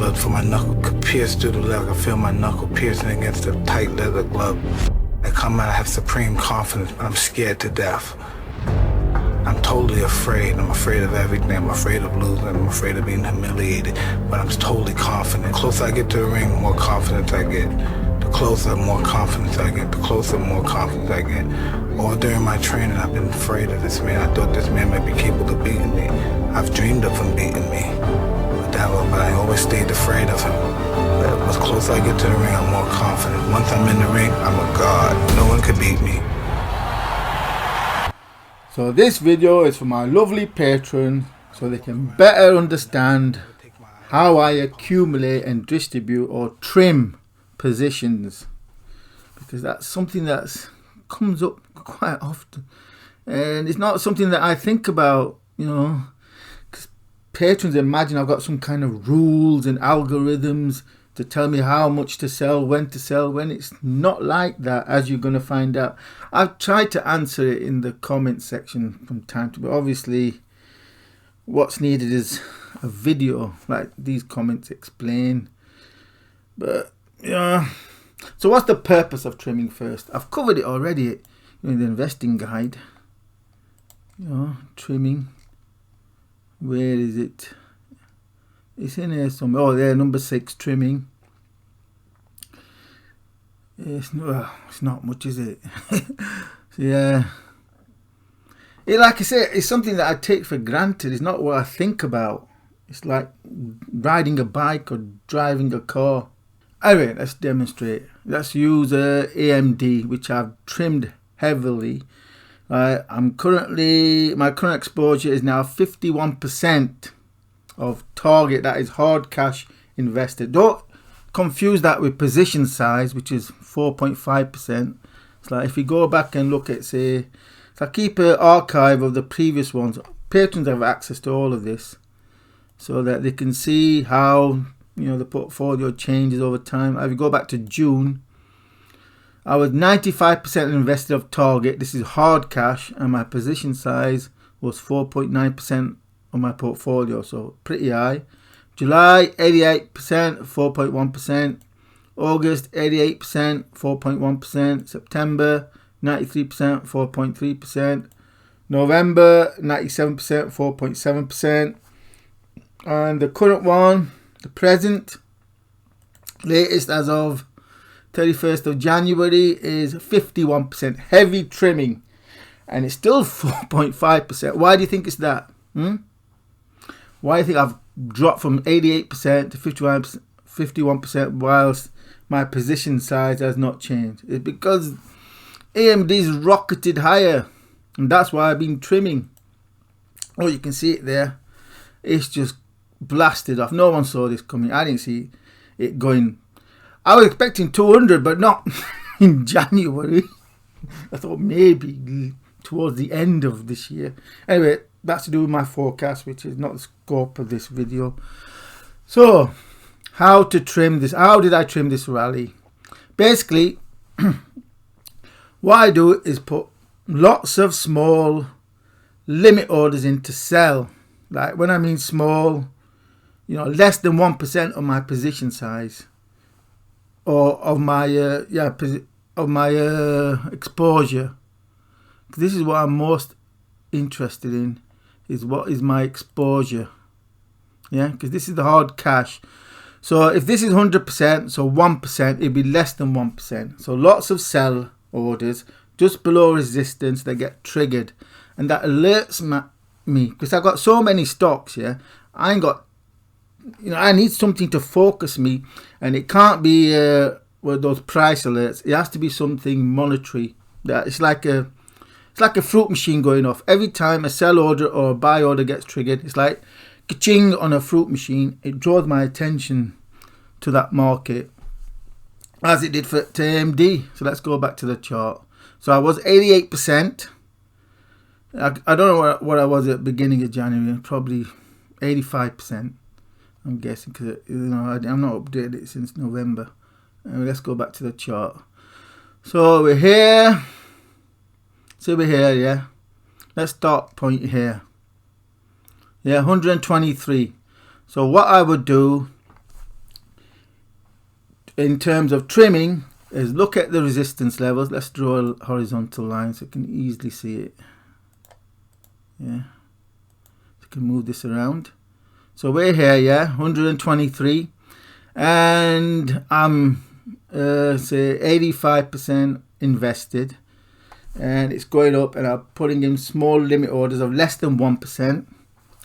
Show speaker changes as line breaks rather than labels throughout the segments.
blood from my knuckle could pierce through the leather. I feel my knuckle piercing against a tight leather glove. I come out, I have supreme confidence, but I'm scared to death. I'm totally afraid. I'm afraid of everything. I'm afraid of losing. I'm afraid of being humiliated. But I'm totally confident. The closer I get to the ring, the more confidence I get. The closer, more confidence I get. The closer, more confidence I get. All during my training, I've been afraid of this man. I thought this man might be capable of beating me. I've dreamed of him beating me. But I always stayed afraid of him. But as closer I get to the ring, I'm more confident. Once I'm in the ring, I'm a god. No one could beat me.
So this video is for my lovely patron, so they can better understand how I accumulate and distribute or trim positions, because that's something that comes up quite often, and it's not something that I think about, you know, because patrons imagine I've got some kind of rules and algorithms to tell me how much to sell, when it's not like that, as you're going to find out. I've tried to answer it in the comment section from time to time, but obviously what's needed is a video like these comments explain. But yeah, so what's the purpose of trimming first? I've covered it already in the investing guide. You know, trimming, where is it? It's in here somewhere. Oh, there, number 6, trimming. It's not much, is it? Yeah. Like I said, it's something that I take for granted. It's not what I think about. It's like riding a bike or driving a car. Anyway, let's demonstrate. Let's use AMD, which I've trimmed heavily. My current exposure is now 51%. Of target, that is hard cash invested. Don't confuse that with position size, which is 4.5%. It's like if you go back and look at, say, if I keep an archive of the previous ones, patrons have access to all of this so that they can see how, you know, the portfolio changes over time. If you go back to June, I was 95% invested of target. This is hard cash, and my position size was 4.9% on my portfolio, so pretty high. July 88%, 4.1%. August 88%, 4.1%. September 93%, 4.3%. November 97%, 4.7%. And the current one, the present, latest as of 31st of January, is 51%. Heavy trimming, and it's still 4.5%. Why do you think it's that? Why do you think I've dropped from 88% to 51% whilst my position size has not changed? It's because AMD's rocketed higher, and that's why I've been trimming. Oh, you can see it there. It's just blasted off. No one saw this coming. I didn't see it going. I was expecting 200, but not in January. I thought maybe towards the end of this year. Anyway, that's to do with my forecast, which is not the scope of this video. So, how to trim this? How did I trim this rally? Basically, what I do is put lots of small limit orders in to sell. Like when I mean small, you know, less than 1% of my position size, or of my exposure. This is what I'm most interested in. Is what is my exposure, yeah, because this is the hard cash. So if this is 100%, so 1%, it'd be less than 1%. So lots of sell orders just below resistance that get triggered, and that alerts me because I've got so many stocks. Yeah, I ain't got, you know, I need something to focus me, and it can't be with those price alerts. It has to be something monetary. That it's like a fruit machine going off. Every time a sell order or a buy order gets triggered, it's like ka-ching on a fruit machine. It draws my attention to that market, as it did for AMD. So let's go back to the chart. So I was 88%. I don't know what I was at the beginning of January. Probably 85%. I'm guessing, because you know I'm not updated it since November. Let's go back to the chart. So we're here. So we're here, yeah. Let's start point here. Yeah, 123. So what I would do in terms of trimming is look at the resistance levels. Let's draw a horizontal line so you can easily see it. Yeah, so you can move this around. So we're here, yeah, 123, and I'm say 85% invested, and it's going up, and I'm putting in small limit orders of less than 1%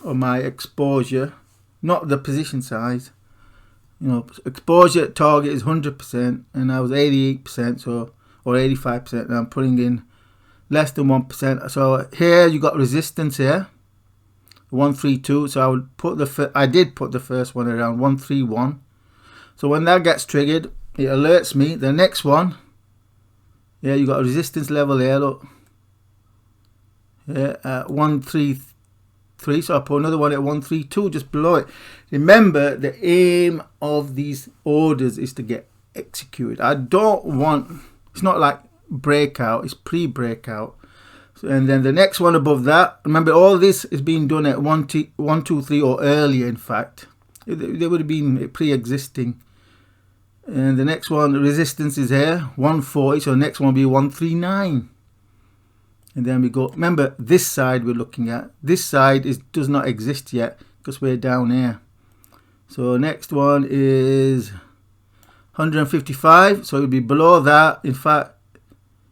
of my exposure, not the position size. You know, exposure target is 100%, and I was 88%, so, or 85%, and I'm putting in less than 1%. So here you got resistance here, 132. So I would put I did put the first one around 131. So when that gets triggered, it alerts me. The next one, yeah, you got a resistance level here. Look, yeah, at 133. So I put another one at 132 just below it. Remember, the aim of these orders is to get executed. I don't want. It's not like breakout. It's pre-breakout. And then the next one above that, remember all this is being done at 1, 2, 3 or earlier. In fact, they would have been pre-existing. And the next one, resistance is here, 140. So the next one will be 139. And then we go. Remember, this side we're looking at. This side does not exist yet because we're down here. So next one is 155. So it would be below that. In fact,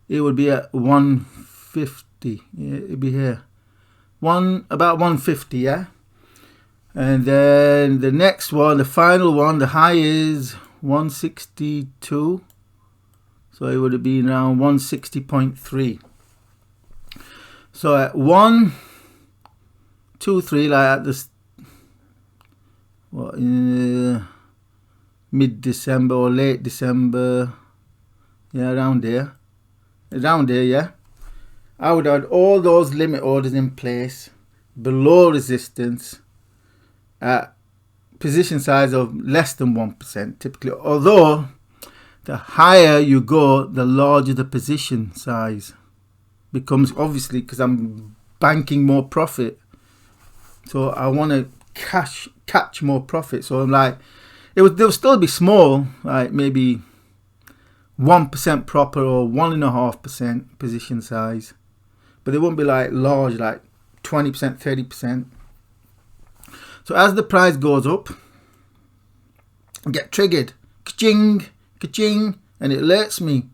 it would be at 150. Yeah, it'd be here. About 150, yeah. And then the next one, the final one, the high is 162. So it would have been around 160.3. So at 1, 2, 3, like at this, what, in mid-December or late December, yeah, around there, yeah. I would add all those limit orders in place below resistance at position size of less than 1% typically. Although the higher you go, the larger the position size becomes, obviously, because I'm banking more profit. So I want to catch more profit. So I'm like, they'll still be small, like maybe 1% proper or 1.5% position size. But they won't be like large, like 20%, 30%. So as the price goes up, I get triggered, ka-ching, ka-ching, and it alerts me.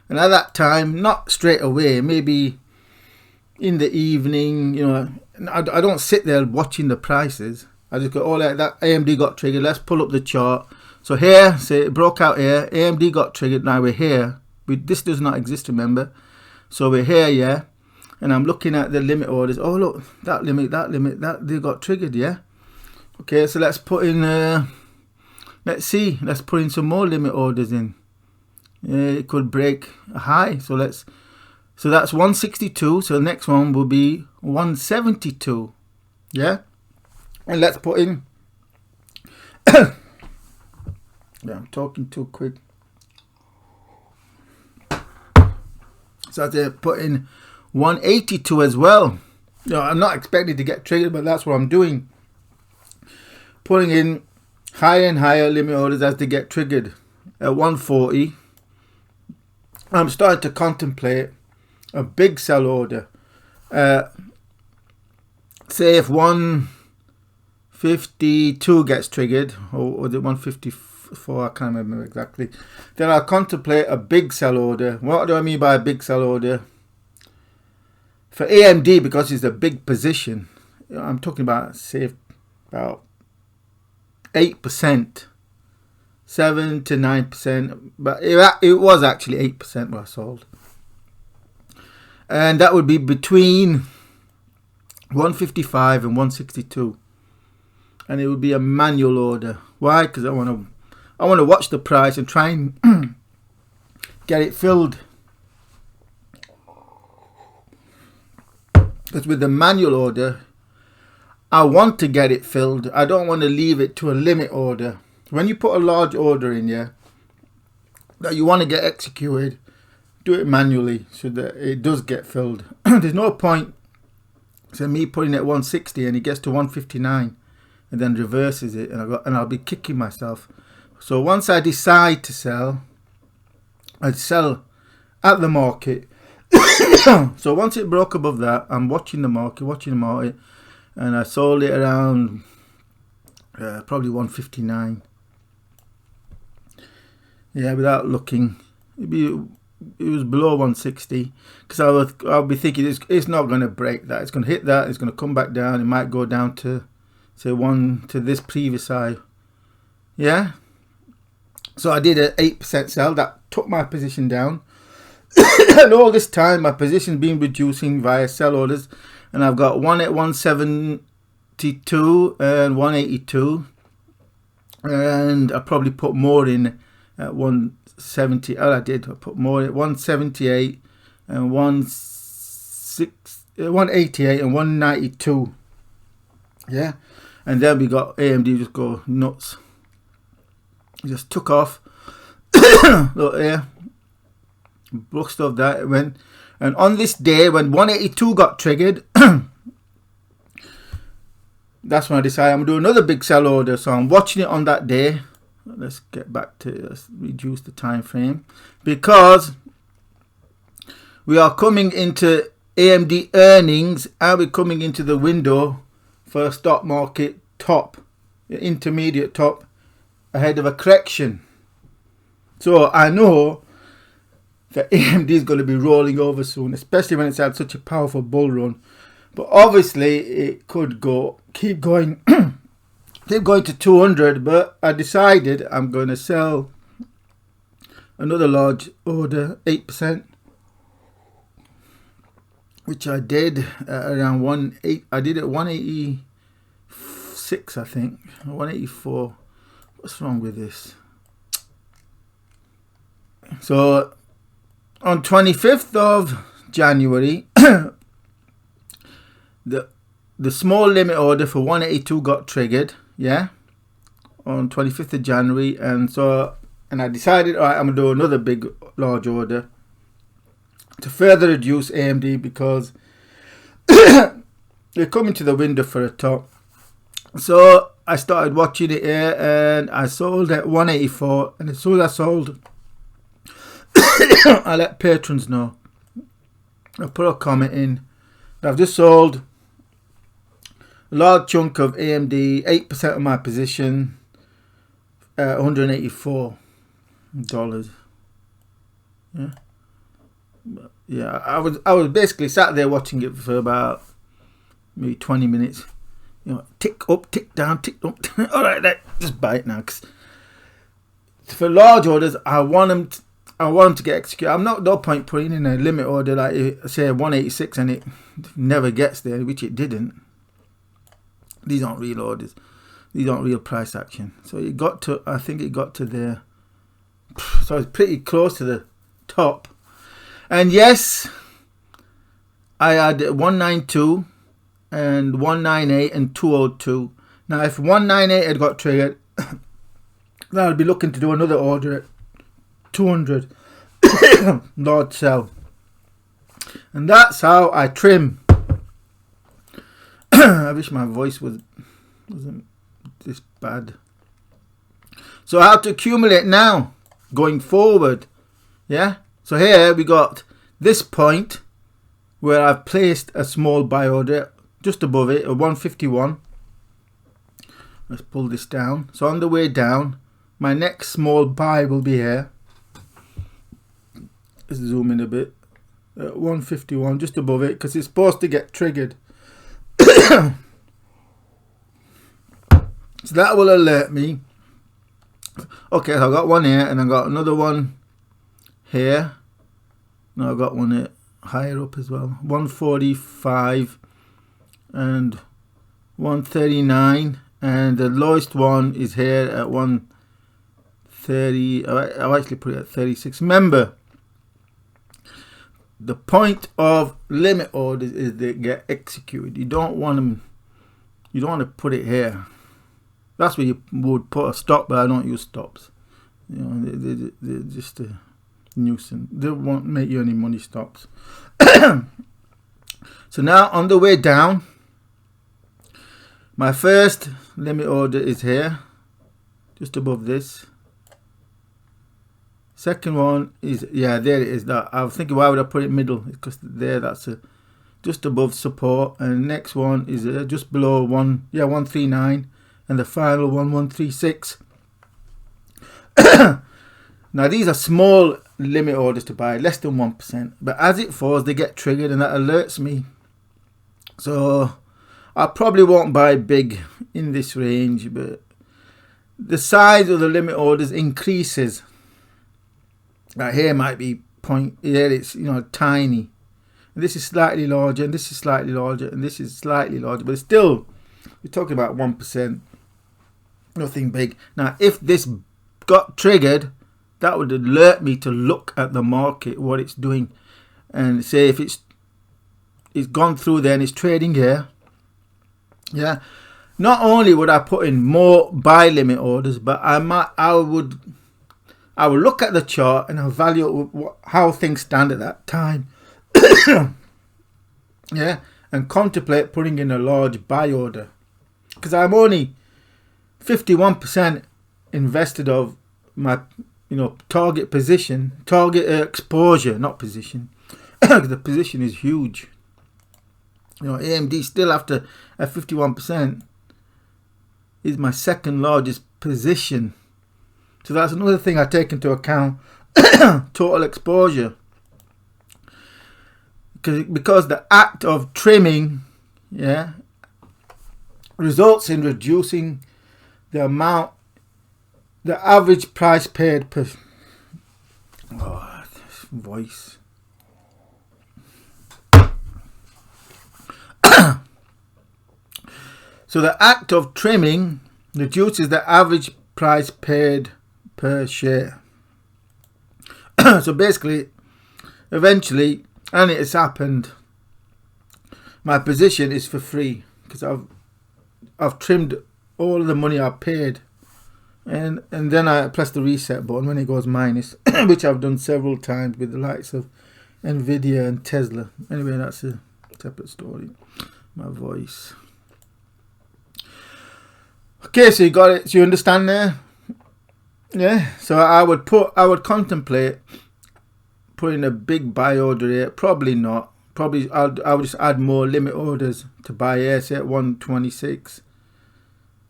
And at that time, not straight away, maybe in the evening, you know, I don't sit there watching the prices. I just go, oh, like that AMD got triggered. Let's pull up the chart. So here, say it broke out here. AMD got triggered. Now we're here. This does not exist, remember. So we're here, yeah. And I'm looking at the limit orders. Oh, look, that limit, that they got triggered, yeah. Okay, so let's put in, let's put in some more limit orders in. It could break a high. So that's 162. So the next one will be 172, yeah. And let's put in, yeah, I'm talking too quick. So I put in 182 as well. You know, I'm not expecting to get triggered, but that's what I'm doing. Putting in higher and higher limit orders as they get triggered. At 140, I'm starting to contemplate a big sell order. Say if 152 gets triggered, or was it 154? I can't remember exactly. Then I'll contemplate a big sell order. What do I mean by a big sell order? For AMD, because it's a big position, I'm talking about, say, about 8%, 7 to 9%, but it was actually 8% what I sold. And that would be between 155 and 162. And it would be a manual order. Why? Because I want to watch the price and try and get it filled. Because with the manual order, I want to get it filled. I don't want to leave it to a limit order. When you put a large order in, yeah, that you want to get executed, do it manually so that it does get filled. There's no point, so me putting it at 160 and it gets to 159 and then reverses it, and I'll be kicking myself. So once I decide to sell, I'd sell at the market. So once it broke above that, I'm watching the market, and I sold it around probably 159. Yeah, without looking, it was below 160, because I'll be thinking it's not going to break that. It's going to hit that. It's going to come back down. It might go down to say to this previous high. Yeah. So I did an 8% sell. That took my position down. And all this time, my position's been reducing via sell orders, and I've got one at 172 and 182, and I probably put more in at 170. Oh, I did. I put more at 178 and 188 and 192. Yeah, and then we got AMD just go nuts. It just took off. Look here. Brooks of that it went, and on this day when 182 got triggered, that's when I decided I'm gonna do another big sell order. So I'm watching it on that day. Let's reduce the time frame, because we are coming into AMD earnings, and we're coming into the window for a stock market top, intermediate top, ahead of a correction. So I know that AMD is going to be rolling over soon, especially when it's had such a powerful bull run. But obviously it could keep going to 200, but I decided I'm going to sell another large order, 8%, which I did around I did it 186, I think, 184. What's wrong with this? So on 25th of January, the small limit order for 182 got triggered. Yeah, on 25th of January, and I decided, all right, I'm gonna do another big large order to further reduce AMD, because they're coming to the window for a top. So I started watching it here, and I sold at 184, and as soon as I sold, I let patrons know. I put a comment in that I've just sold a large chunk of AMD, 8% of my position, $184. Yeah, but yeah. I was basically sat there watching it for about maybe 20 minutes. You know, tick up, tick down, tick up. All right, just buy it now. 'Cause for large orders, I want them to get executed. I'm no point putting in a limit order like say 186 and it never gets there, which it didn't. These aren't real orders. These aren't real price action. So I think it got to there. So it's pretty close to the top. And yes, I had 192 and 198 and 202. Now if 198 had got triggered, then I'd be looking to do another order at 200. Large sell. And that's how I trim. I wish my voice wasn't this bad. So how to accumulate now going forward. Yeah, so here we got this point where I've placed a small buy order just above it, a 151. Let's pull this down. So on the way down, my next small buy will be here. Let's zoom in a bit. 151, just above it, because it's supposed to get triggered. So that will alert me. Okay, so I got one here, and I got another one here. No, I got one higher up as well. 145 and 139, and the lowest one is here at 130. I'll actually put it at 36. Remember, the point of limit orders is they get executed. You don't want them. You don't want to put it here. That's where you would put a stop, but I don't use stops. You know, they're just a nuisance. They won't make you any money, stops. So now on the way down, my first limit order is here, just above this. Second one is, yeah, there it is. That I was thinking, why would I put it middle? Because there, that's just above support. And next one is just below 139, and the final one 136. Now these are small limit orders to buy, less than 1%. But as it falls, they get triggered, and that alerts me. So I probably won't buy big in this range, but the size of the limit orders increases. Like here might be here it's tiny, and this is slightly larger, and this is slightly larger, and this is slightly larger, but still we're talking about 1%, nothing big. Now if this got triggered, that would alert me to look at the market, what it's doing, and say if it's gone through there and it's trading here. Yeah, not only would I put in more buy limit orders, but I would look at the chart and I'll value how things stand at that time. Yeah, and contemplate putting in a large buy order, because I'm only 51% invested of my target position, target exposure, not position. The position is huge. AMD still after at 51% is my second largest position. So that's another thing I take into account. Total exposure, because the act of trimming, yeah, results in reducing the average price paid per voice. So the act of trimming reduces the average price paid per share. So basically, eventually, and it has happened, my position is for free, because I've trimmed all of the money I paid, and then I press the reset button when it goes minus, which I've done several times with the likes of Nvidia and Tesla. Anyway, that's a separate story. My voice. Okay, so you got it. So you understand there? Yeah. So I would contemplate putting a big buy order here. Probably not. Probably I would just add more limit orders to buy here, say at 126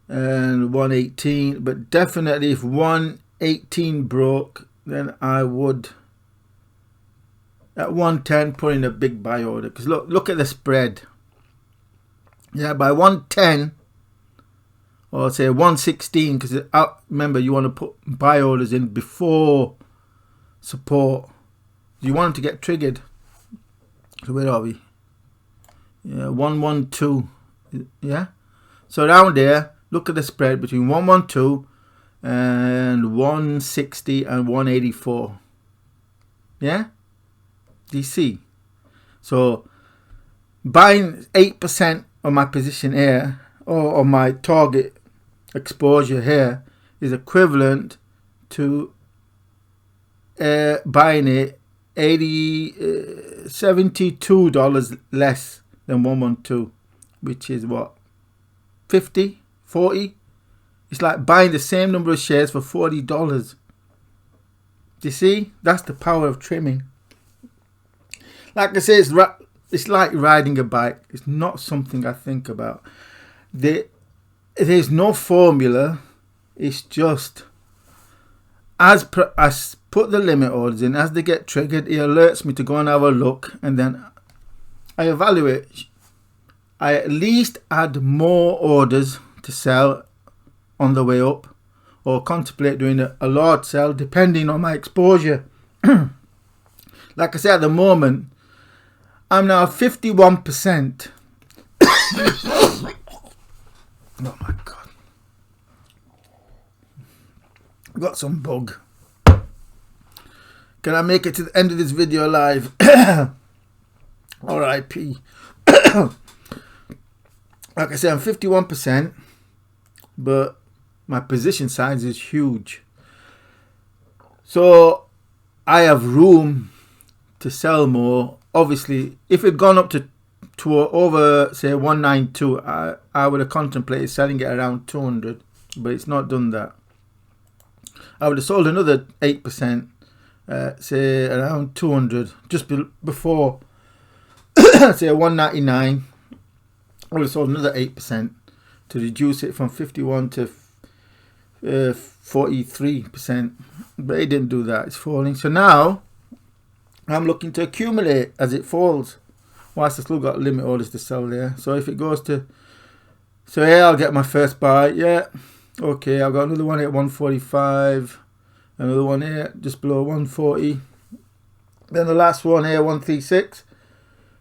and 118. But definitely, if 118 broke, then I would at 110 put in a big buy order. Because look at the spread. Yeah, by 110. Or say 116, because remember you want to put buy orders in before support. You want them to get triggered. So where are we? Yeah, 112. Yeah. So around there, look at the spread between 112 and 160 and 184. Yeah. Do you see? So buying 8% of my position here, or on my target exposure here, is equivalent to buying it $72 less than 112, which is what, 50, 40? It's like buying the same number of shares for $40. Do you see? That's the power of trimming. Like I say, it's like riding a bike. It's not something I think about. There's no formula. It's just as I put the limit orders in, as they get triggered, it alerts me to go and have a look, and then I evaluate. I at least add more orders to sell on the way up, or contemplate doing a large sell depending on my exposure. Like I said, at the moment I'm now 51%. Oh my god, got some bug. Can I make it to the end of this video alive? R.I.P. Like I said, I'm 51%, but my position size is huge, so I have room to sell more. Obviously, if it had gone up to over, say, 192, I would have contemplated selling it around 200, but it's not done that. I would have sold another 8%, say around 200, just before say 199. I would have sold another 8% to reduce it from 51 to 43%, but it didn't do that. It's falling. So now I'm looking to accumulate as it falls, whilst I still got limit orders to sell there. So if it goes to, so yeah, I'll get my first buy. Yeah, okay, I've got another one here at 145, another one here just below 140, then the last one here 136,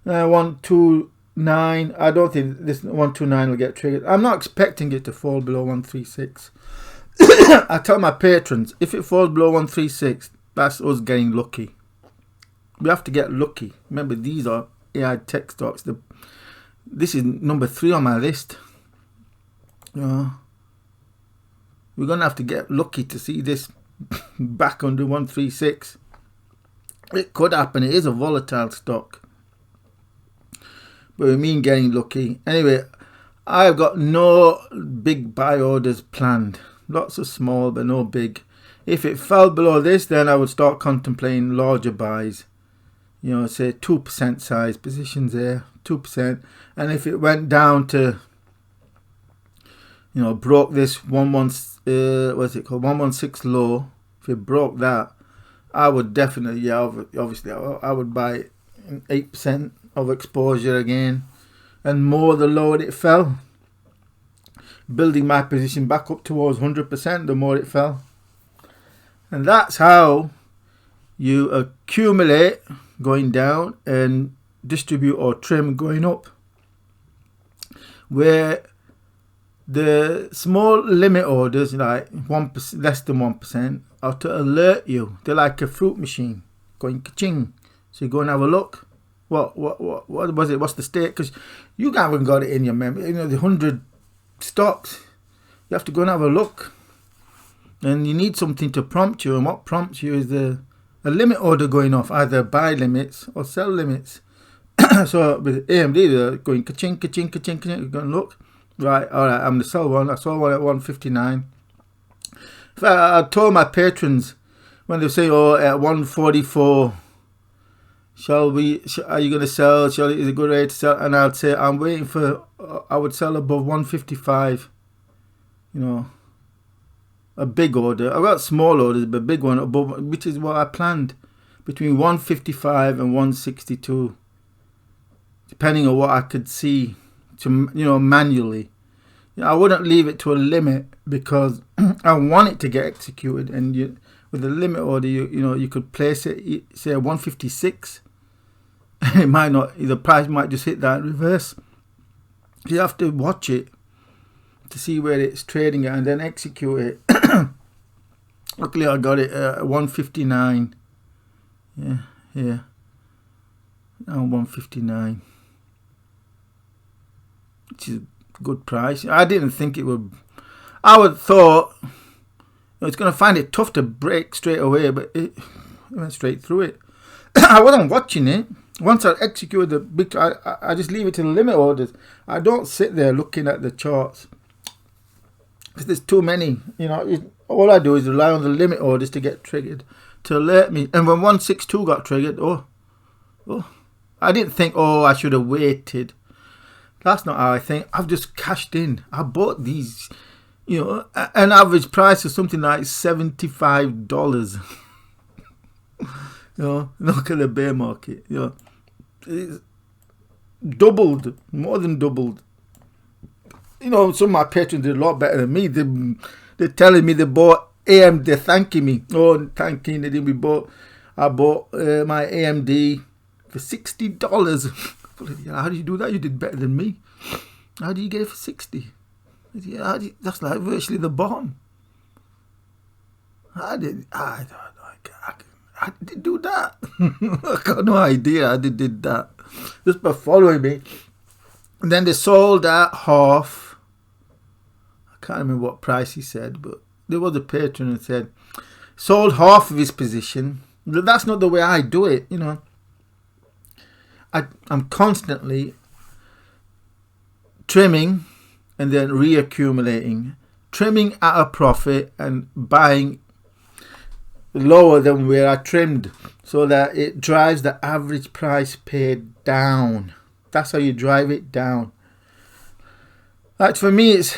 129. I don't think this 129 will get triggered. I'm not expecting it to fall below 136. I tell my patrons, if it falls below 136, that's us getting lucky. We have to get lucky. Remember, these are AI tech stocks. This is number 3 on my list. We're gonna have to get lucky to see this back under 136. It could happen. It is a volatile stock, but we mean getting lucky. Anyway, I've got no big buy orders planned. Lots of small, but no big. If it fell below this, then I would start contemplating larger buys. You know, say 2% size positions there, 2%. And if it went down to, you know, broke this 116 low, if it broke that, I would definitely, yeah, obviously, I would buy 8% of exposure again, and more the lower it fell, building my position back up towards 100% the more it fell. And that's how you accumulate going down and distribute or trim going up, where the small limit orders, like 1%, less than 1%, are to alert you. They're like a fruit machine going ka-ching. So you go and have a look. What was it? What's the state? Because you haven't got it in your memory. You know, the 100 stocks. You have to go and have a look. And you need something to prompt you. And what prompts you is a limit order going off, either buy limits or sell limits. So with AMD, they're going ka-ching, ka-ching, ka-ching, ka-ching. You're going to look. Right, all right, I'm going to sell one. I sold one at 159. I told my patrons when they say, oh, at 144, are you going to sell? Is it a good rate to sell? And I'd say, I'm waiting for, I would sell above 155. You know, a big order. I've got small orders, but big one above, which is what I planned, between 155 and 162, depending on what I could see, to, you know, manually. You know, I wouldn't leave it to a limit because I want it to get executed. And with a limit order, you know, you could place it, say 156. It might not, the price might just hit that reverse. You have to watch it to see where it's trading at and then execute it. Luckily, I got it at 159. Yeah. Now 159, which is a good price. I didn't think it would. I would thought it's going to find it tough to break straight away, but it went straight through it. I wasn't watching it. Once I execute the big, I just leave it to the limit orders. I don't sit there looking at the charts because there's too many. You know, all I do is rely on the limit orders to get triggered, to alert me. And when 162 got triggered, I didn't think, I should have waited. That's not how I think. I've just cashed in. I bought these, you know, an average price of something like $75. You know, look at the bear market. You know, it's doubled, more than doubled. You know, some of my patrons did a lot better than me. They're telling me they bought AMD. They're thanking me. Thanking they did. I bought my AMD for $60. How do you do that? You did better than me. How do you get it for 60? That's like virtually the bottom. I didn't do that. I got no idea I did that. Just by following me. And then they sold at half. I can't remember what price he said, but there was a patron and said sold half of his position. But that's not the way I do it, you know. I'm constantly trimming and then reaccumulating, trimming at a profit and buying lower than where I trimmed, so that it drives the average price paid down. That's how you drive it down. Like for me, it's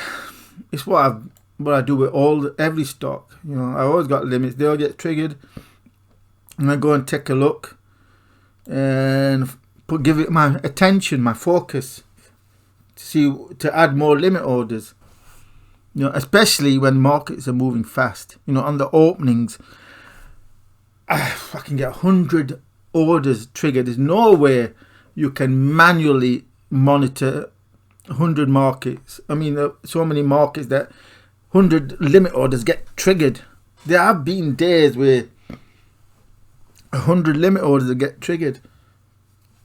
what I do with every stock. You know, I always got limits. They all get triggered, and I go and take a look and give it my attention, my focus, to add more limit orders. You know, especially when markets are moving fast. You know, on the openings, I can get 100 orders triggered. There's no way you can manually monitor 100 markets. I mean, there are so many markets that 100 limit orders get triggered. There have been days where 100 limit orders get triggered.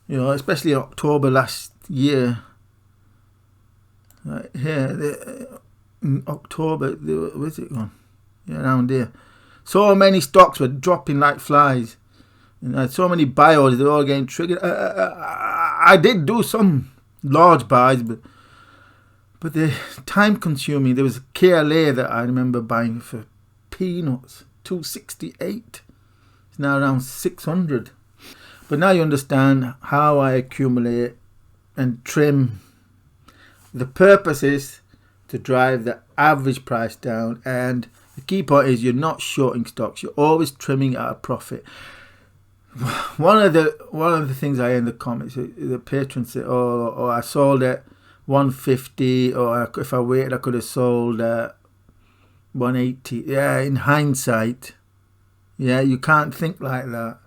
You know, especially in October last year. Right here, in October, where's it gone? Yeah, around there. So many stocks were dropping like flies. And I had so many buy orders, they're all getting triggered. I did do some large buys, but they're time consuming. There was a KLA that I remember buying for peanuts, 268. It's now around 600. But now you understand how I accumulate and trim. The purpose is to drive the average price down, and the key point is you're not shorting stocks. You're always trimming at a profit. One of the things I hear in the comments, the patrons say, "Oh, I sold at 150, or if I waited, I could have sold at 180." Yeah, in hindsight, yeah, you can't think like that.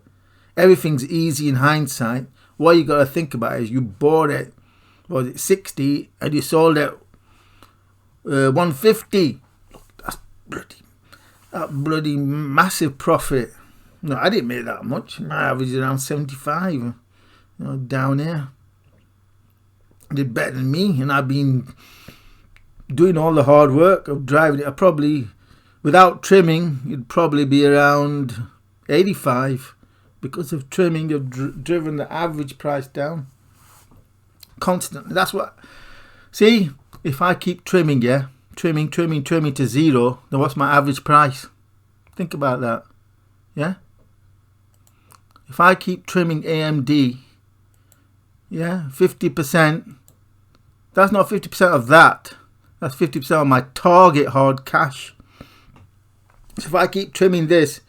Everything's easy in hindsight. What you got to think about is you bought it, was it 60, and you sold at 150. That's bloody massive profit. No, I didn't make that much. My average is around 75. You know, down here. I did better than me, and I've been doing all the hard work of driving it. I probably, without trimming, it'd probably be around 85. Because of trimming, you've driven the average price down constantly. That's what. See, if I keep trimming, yeah, trimming to zero, then what's my average price? Think about that. Yeah. If I keep trimming AMD, yeah, 50%. That's not 50% of that. That's 50% of my target hard cash. So if I keep trimming this,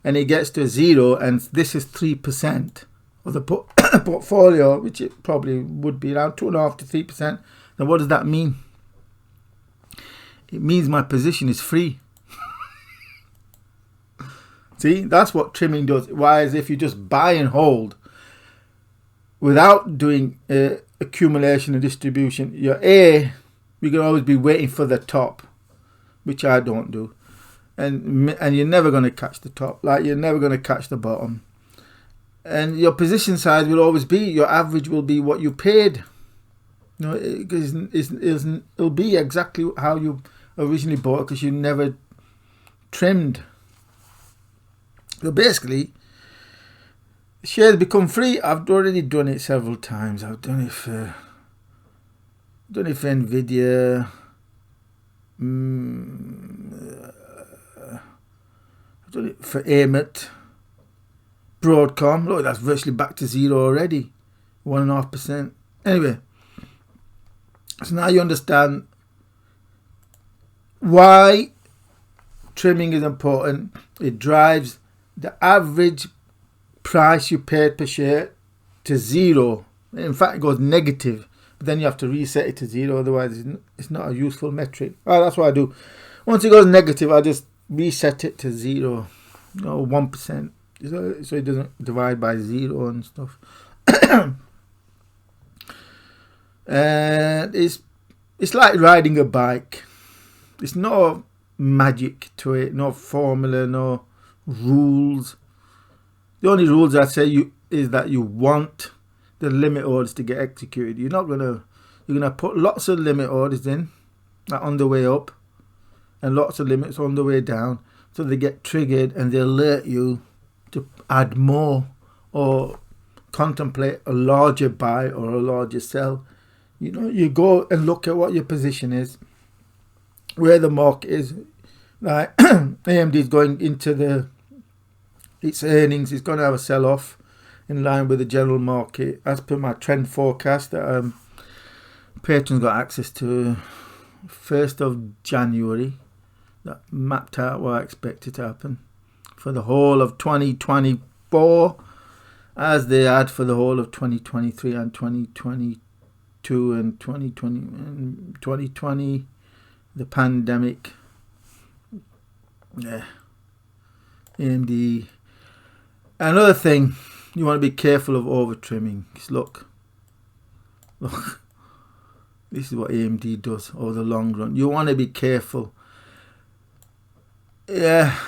and it gets to zero, and this is 3% of the portfolio, which it probably would be around 2.5 to 3%, then what does that mean? It means my position is free. See, that's what trimming does. Whereas if you just buy and hold without doing accumulation and distribution, you can always be waiting for the top, which I don't do. And you're never going to catch the top, like you're never going to catch the bottom. And your position size will always be, your average will be what you paid. You know, it'll be exactly how you originally bought it, because you never trimmed. So basically, shares become free. I've already done it several times. I've done it for Nvidia. I've done it for Amit, Broadcom. Look, that's virtually back to zero already, 1.5%. Anyway, so now you understand why trimming is important. It drives the average price you paid per share to zero. In fact, it goes negative, but then you have to reset it to zero, otherwise it's not a useful metric. That's what I do. Once it goes negative, I just reset it to 0, 1%, so it doesn't divide by 0 and stuff. And it's like riding a bike. There's no magic to it, no formula, no rules. The only rules I'd say is that you want the limit orders to get executed. You're gonna put lots of limit orders in, like on the way up, and lots of limits on the way down, so they get triggered and they alert you to add more or contemplate a larger buy or a larger sell. You know, you go and look at what your position is, where the market is. Like AMD is going into the its earnings. It's going to have a sell-off in line with the general market, as per my trend forecast that Patron's got access to 1st of January. That mapped out what I expect it to happen for the whole of 2024, as they had for the whole of 2023 and 2022 and 2020, the pandemic. Yeah. AMD. Another thing, you want to be careful of over trimming. Look, this is what AMD does over the long run. You want to be careful. Yeah,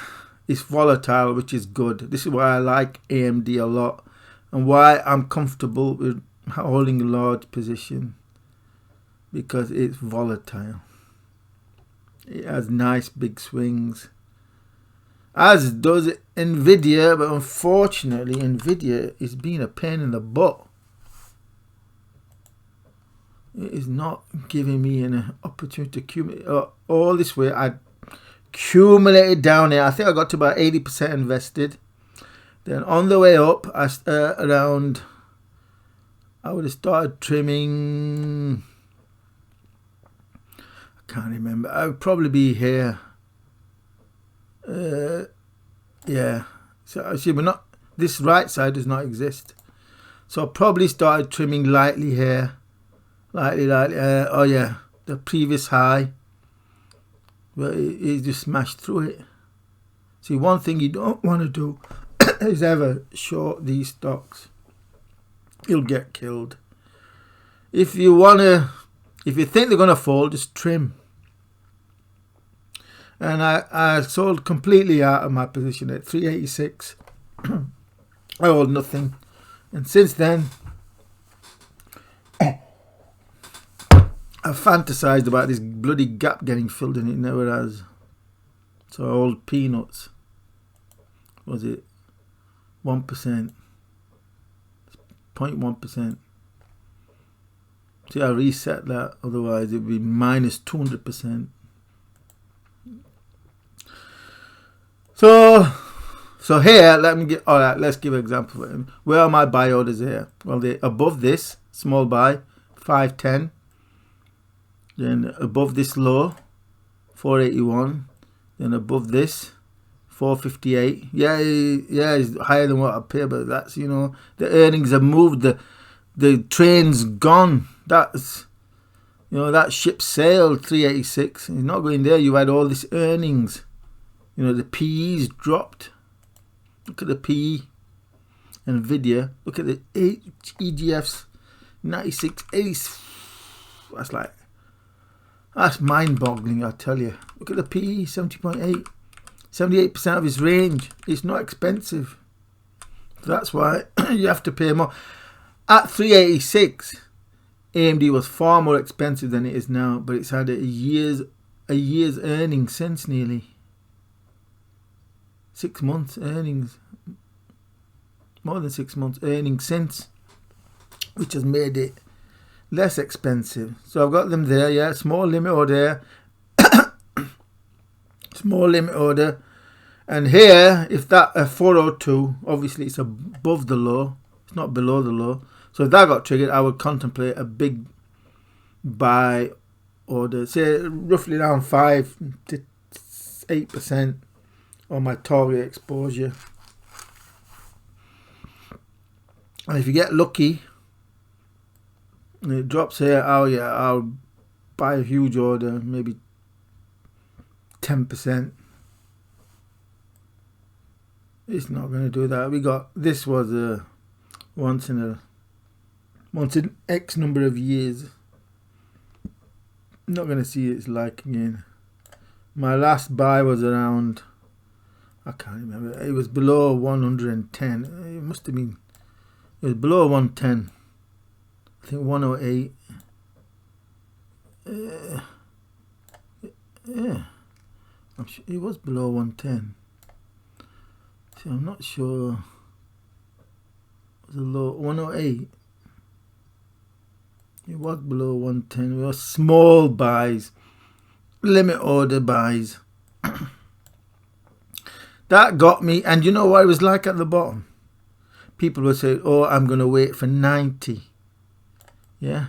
it's volatile, which is good. This is why I like AMD a lot, and why I'm comfortable with holding a large position, because it's volatile. It has nice big swings, as does Nvidia, but unfortunately Nvidia is being a pain in the butt. It is not giving me an opportunity to accumulate all this way. I accumulated down here. I think I got to about 80% invested. Then on the way up, I would have started trimming. I can't remember. I would probably be here. Yeah. So see, we're not. This right side does not exist. So I probably started trimming lightly here. Lightly. Oh yeah, the previous high. Well, it just smashed through it. See, one thing you don't want to do is ever short these stocks. You'll get killed. If you think they're gonna fall, just trim. And I sold completely out of my position at 386. I hold nothing, and since then I've fantasized about this bloody gap getting filled, and it never has. So I hold peanuts. Was it 1%? 0.1%. See, I reset that, otherwise it would be minus 200%. So here, let's give an example. Where are my buy orders here? Well, they're above this small buy, 510. Then above this low, 481. Then above this, 458. Yeah, it's higher than what I pay, but that's, the earnings have moved. The train's gone. That's, that ship sailed, 386. It's not going there. You had all this earnings. The PE's dropped. Look at the PE. Nvidia. Look at the EGFs. 96, 80. That's mind-boggling, I tell you. Look at the PE, 70.8. 78% of his range. It's not expensive. That's why you have to pay more. At 386, AMD was far more expensive than it is now, but it's had a year's earnings since nearly. 6 months earnings. More than 6 months earnings since, which has made it less expensive. So I've got them there, yeah. Small limit order. Small limit order. And here, if that 402, obviously it's above the low. It's not below the low. So if that got triggered, I would contemplate a big buy order. Say roughly around 5 to 8% on my target exposure. And if you get lucky, and it drops here, I'll buy a huge order, maybe 10%. It's not going to do that. This was a once in X number of years. Not going to see its like again. My last buy was around, I can't remember. It was below 110. It must have been. It was below 110. I think 108. Yeah, I'm sure it was below 110. See, I'm not sure. It was a low 108. It was below 110. It was small buys, limit order buys. That got me. And you know what it was like at the bottom? People would say, oh, I'm going to wait for 90. Yeah.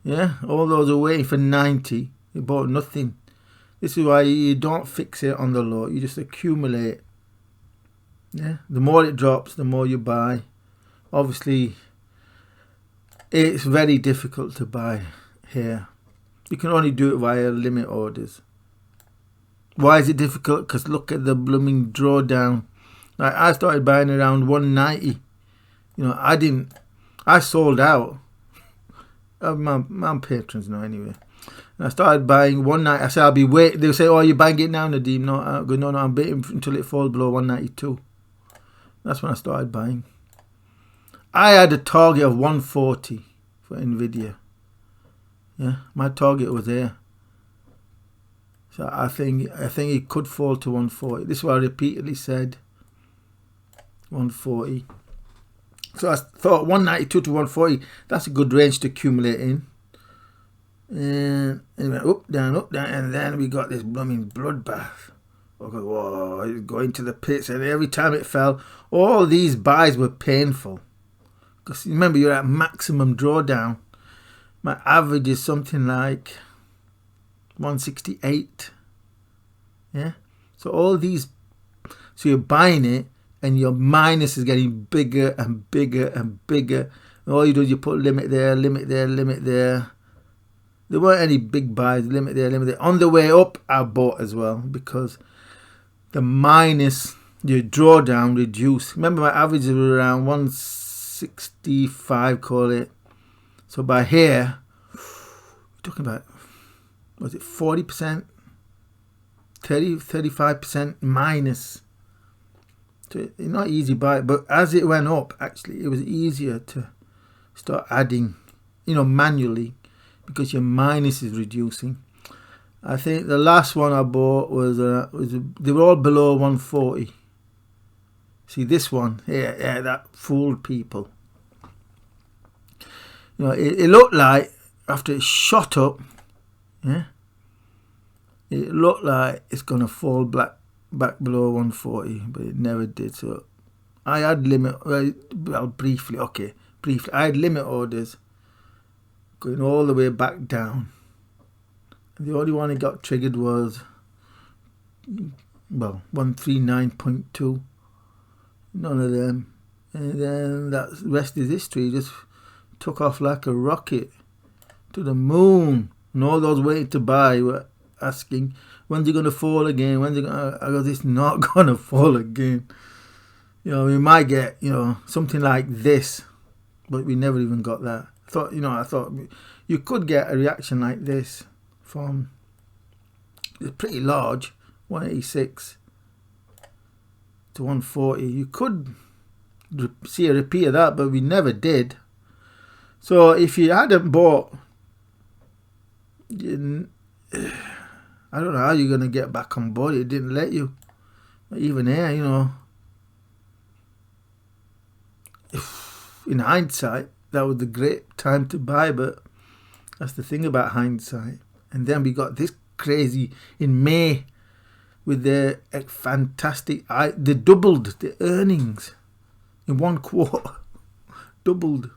Yeah. All those are waiting for 90. They bought nothing. This is why you don't fix it on the low. You just accumulate. Yeah. The more it drops, the more you buy. Obviously, it's very difficult to buy here. You can only do it via limit orders. Why is it difficult? Because look at the blooming drawdown. Like, I started buying around 190. You know, I sold out. My patrons know anyway. And I started buying 190. I said, I'll be waiting. They'll say, oh, you're buying it now, Nadeem. No, I'm waiting until it falls below 192. That's when I started buying. I had a target of 140 for Nvidia. Yeah, my target was there. So I think it could fall to 140. This is what I repeatedly said. 140. So I thought 192 to 140. That's a good range to accumulate in. And it went up, down, and then we got this blooming bloodbath. Okay, whoa, it was going to the pits, and every time it fell, all these buys were painful. Because remember, you're at maximum drawdown. My average is something like 168. Yeah. So all these, so you're buying it, and your minus is getting bigger and bigger and bigger. And all you do is you put limit there, limit there, limit there. There weren't any big buys, limit there, limit there. On the way up, I bought as well because the minus, your drawdown reduced. Remember, my average was around 165, call it. So by here, we're talking about, was it 40%? 35% minus. So it's not easy buy, but as it went up, actually, it was easier to start adding, manually, because your minus is reducing. I think the last one I bought was they were all below 140. See this one, yeah, that fooled people. It looked like after it shot up, yeah, it looked like it's gonna fall back below 140, but it never did. So I had briefly. I had limit orders going all the way back down. And the only one that got triggered was 139.2. None of them. And then that rest is history. Just took off like a rocket to the moon. And all those waiting to buy were asking, when's it going to fall again? I go, it's not going to fall again. We might get, something like this, but we never even got that. I thought you could get a reaction like this from, it's pretty large, 186 to 140. You could see a repeat of that, but we never did. So if you hadn't bought, I don't know how you're going to get back on board. It didn't let you. Even here, in hindsight, that was the great time to buy, but that's the thing about hindsight. And then we got this crazy in May with their fantastic, they doubled the earnings in one quarter. Doubled.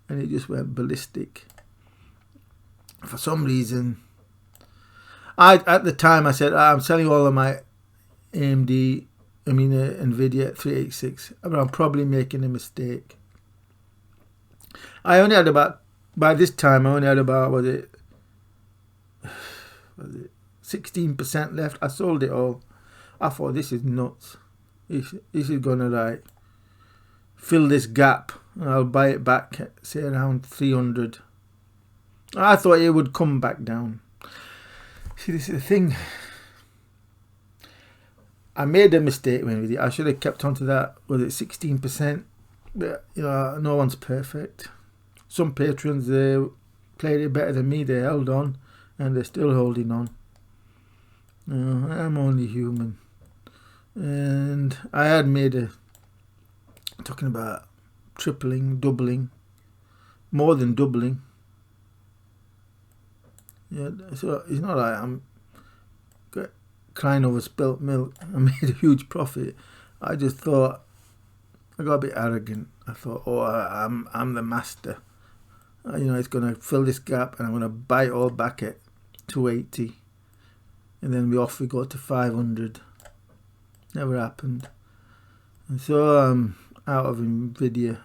And it just went ballistic. For some reason, at the time I said, I'm selling all of my Nvidia at 386, but I'm probably making a mistake. I only had about, by this time, was it 16% left. I sold it all. I thought, this is nuts. This is going to fill this gap. And I'll buy it back at, say, around 300. I thought it would come back down. See, this is the thing. I made a mistake with it. I should have kept on to that. Was it 16%? But, no one's perfect. Some patrons, they played it better than me. They held on, and they're still holding on. I'm only human. And I had made talking about tripling, doubling, more than doubling. Yeah, so it's not like I'm crying over spilt milk. I made a huge profit. I just thought, I got a bit arrogant. I thought, oh, I'm the master. It's going to fill this gap, and I'm going to buy it all back at 280. And then we go to 500. Never happened. And so I'm out of Nvidia,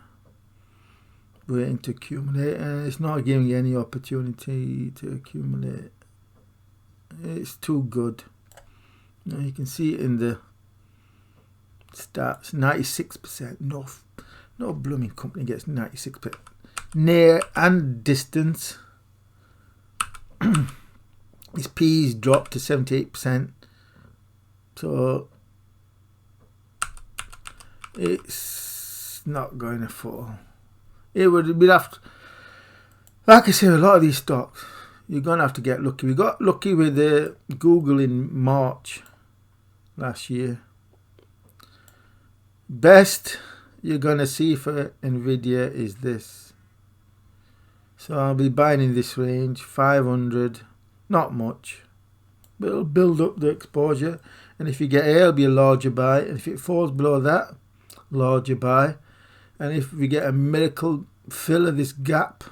waiting to accumulate, and it's not giving you any opportunity to accumulate. It's too good. You can see it in the stats, 96%. No blooming company gets 96%. Near and distance. His P's dropped to 78%. So it's not going to fall. We'd have to, like I said, a lot of these stocks, you're going to have to get lucky. We got lucky with Google in March last year. Best you're going to see for Nvidia is this. So I'll be buying in this range, 500, not much, but it'll build up the exposure. And if you get A, it'll be a larger buy. And if it falls below that, larger buy. And if we get a miracle fill of this gap,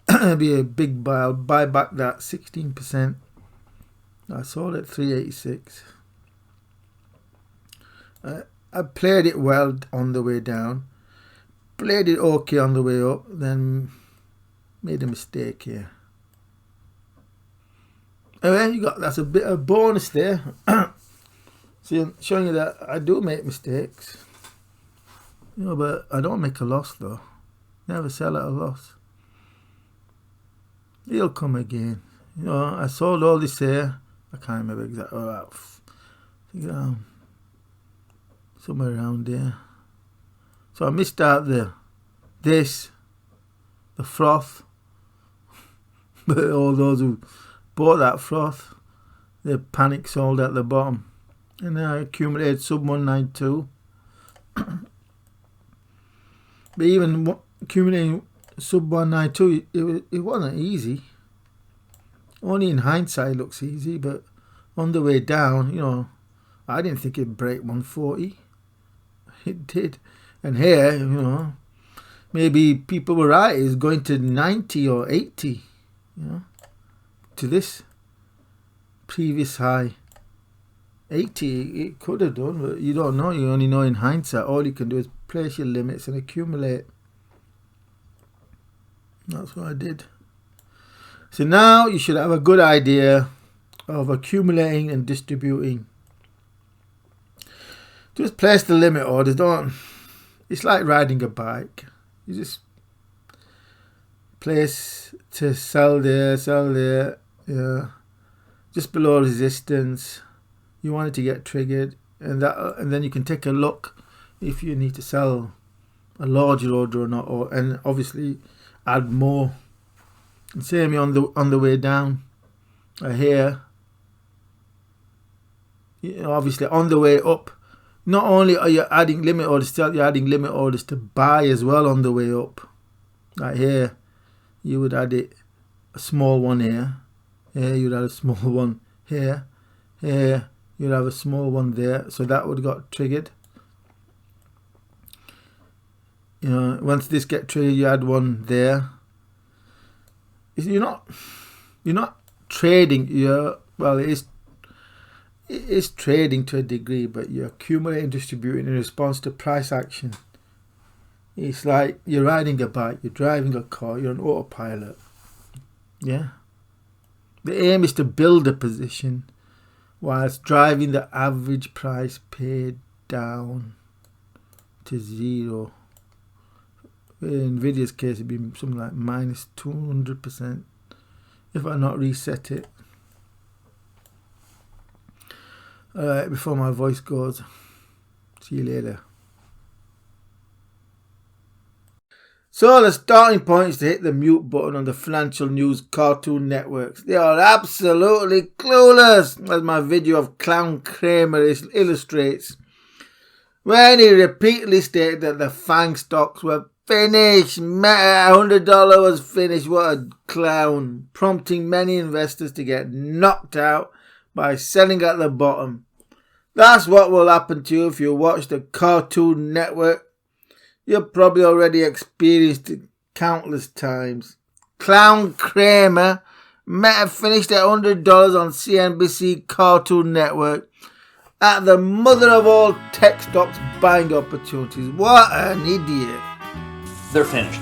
it'll be a big buy. I'll buy back that 16%. I sold at 386. I played it well on the way down. Played it okay on the way up. Then made a mistake here. Anyway, that's a bit of bonus there. See, I'm showing you that I do make mistakes. But I don't make a loss though. Never sell at a loss. He'll come again. I sold all this here. I can't remember exactly. Somewhere around there. So I missed out the froth. But all those who bought that froth, they panic sold at the bottom. And I accumulated sub 192. But even accumulating sub 192, it wasn't easy. Only in hindsight it looks easy, but on the way down, I didn't think it'd break 140. It did. And here, maybe people were right. It's going to 90 or 80, to this previous high. 80, it could have done, but you don't know. You only know in hindsight. All you can do is place your limits and accumulate. That's what I did. So now you should have a good idea of accumulating and distributing. Just place the limit orders. It's like riding a bike. You just place to sell there, just below resistance. You want it to get triggered, and then you can take a look if you need to sell a larger order or not, and obviously add more. And same on the way down. Here, obviously on the way up. Not only are you adding limit orders, you're adding limit orders to buy as well on the way up. Like here, you would add a small one here. Here, you'd add a small one here. Here, you'd have a small one there. So that would have got triggered. Once this get triggered, you add one there. You're not trading. It is trading to a degree, but you're accumulating, distributing in response to price action. It's like you're riding a bike, you're driving a car, you're on autopilot. Yeah. The aim is to build a position whilst driving the average price paid down to zero. In Nvidia's case, it'd be something like minus 200% if I not reset it. Alright, before my voice goes, see you later. So the starting point is to hit the mute button on the financial news cartoon networks. They are absolutely clueless, as my video of Clown Kramer illustrates, when he repeatedly stated that the FANG stocks were finished. $100 was finished. What a clown, prompting many investors to get knocked out by selling at the bottom. That's what will happen to you if you watch the Cartoon Network. You've probably already experienced it countless times. Clown Kramer might have finished at $100 on CNBC Cartoon Network at the mother of all tech stocks buying opportunities. What an idiot.
They're finished.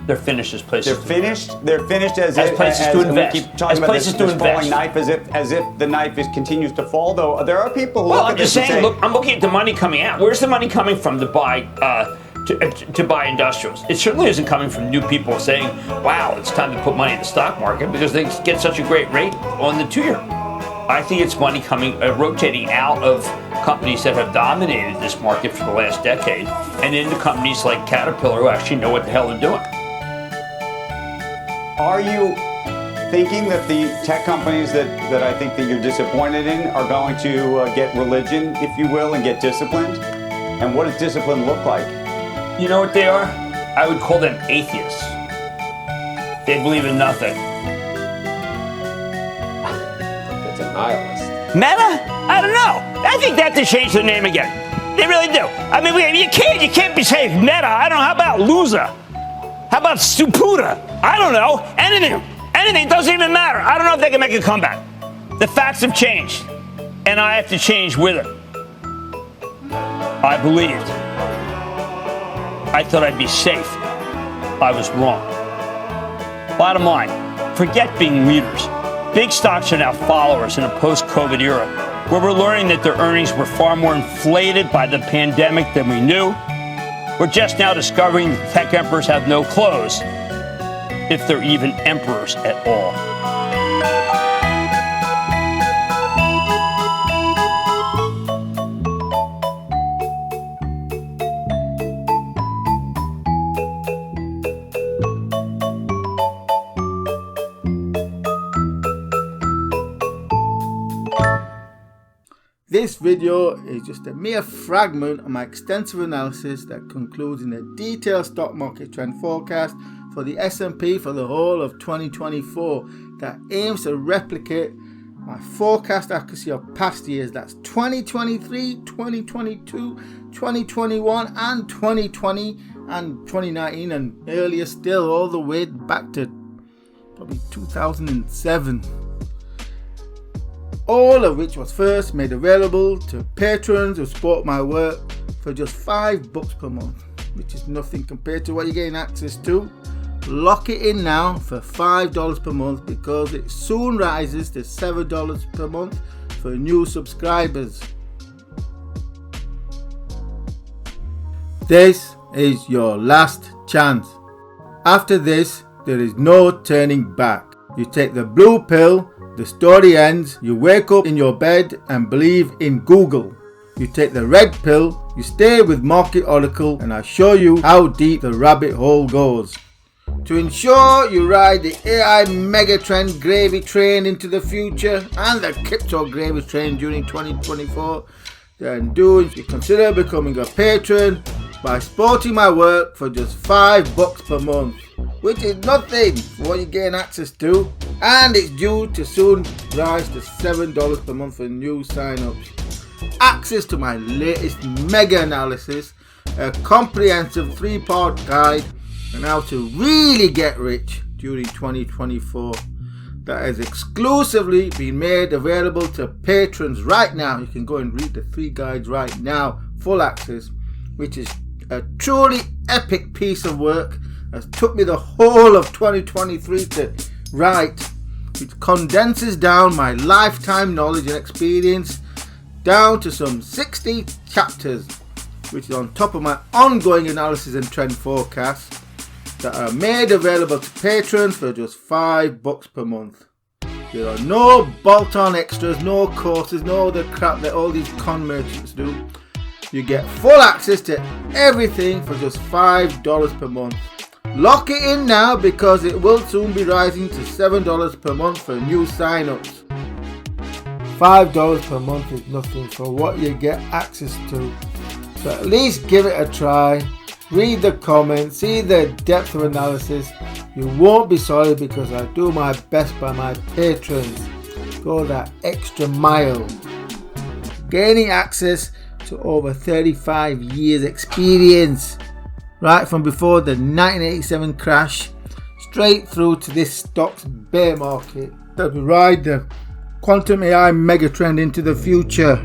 They're finished as places.
They're finished. They're finished as
places to invest.
We keep talking about this falling knife, as if the knife continues to fall. Though there are people who look at this and say,
look, I'm looking at the money coming out. Where's the money coming from to buy to buy industrials? It certainly isn't coming from new people saying, "Wow, it's time to put money in the stock market," because they get such a great rate on the 2-year. I think it's money coming rotating out of companies that have dominated this market for the last decade and into companies like Caterpillar who actually know what the hell they're doing.
Are you thinking that the tech companies that I think that you're disappointed in are going to get religion, if you will, and get disciplined? And what does discipline look like?
You know what they are? I would call them atheists. They believe in nothing.
That's a nihilist.
Meta? I don't know. I think they have to change their name again. They really do. I mean, you can't be saying Meta. I don't know. How about loser? How about Stuputa? I don't know. Anything. Anything doesn't even matter. I don't know if they can make a comeback. The facts have changed, and I have to change with it. I believed. I thought I'd be safe. I was wrong. Bottom line, forget being leaders. Big stocks are now followers in a post-COVID era, where we're learning that their earnings were far more inflated by the pandemic than we knew. We're just now discovering that tech emperors have no clothes, if they're even emperors at all.
This video is just a mere fragment of my extensive analysis that concludes in a detailed stock market trend forecast for the S&P for the whole of 2024 that aims to replicate my forecast accuracy of past years. That's 2023, 2022, 2021 and 2020 and 2019 and earlier still, all the way back to probably 2007. All of which was first made available to patrons who support my work for just $5 per month, which is nothing compared to what you're getting access to. Lock it in now for $5 per month because it soon rises to $7 per month for new subscribers. This is your last chance. After this, there is no turning back. You take the blue pill. The story ends, you wake up in your bed and believe in Google. You take the red pill, you stay with Market Oracle, and I show you how deep the rabbit hole goes. To ensure you ride the AI megatrend gravy train into the future and the crypto gravy train during 2024, then you consider becoming a patron by supporting my work for just $5 per month, which is nothing for what you're getting access to, and it's due to soon rise to $7 per month for new sign-ups. Access to my latest mega analysis, a comprehensive 3-part guide on how to really get rich during 2024 that has exclusively been made available to patrons right now. You can go and read the 3 guides right now, full access, which is a truly epic piece of work. It took me the whole of 2023 to write. It condenses down my lifetime knowledge and experience down to some 60 chapters, which is on top of my ongoing analysis and trend forecasts that are made available to patrons for just $5 per month. There are no bolt-on extras, no courses, no other crap that all these con merchants do. You get full access to everything for just $5 per month. Lock it in now because it will soon be rising to $7 per month for new sign-ups. $5 per month is nothing for what you get access to. So at least give it a try. Read the comments, see the depth of analysis. You won't be sorry because I do my best by my patrons. go that extra mile, gaining access to over 35 years experience, right from before the 1987 crash straight through to this stock's bear market that will ride the quantum AI megatrend into the future.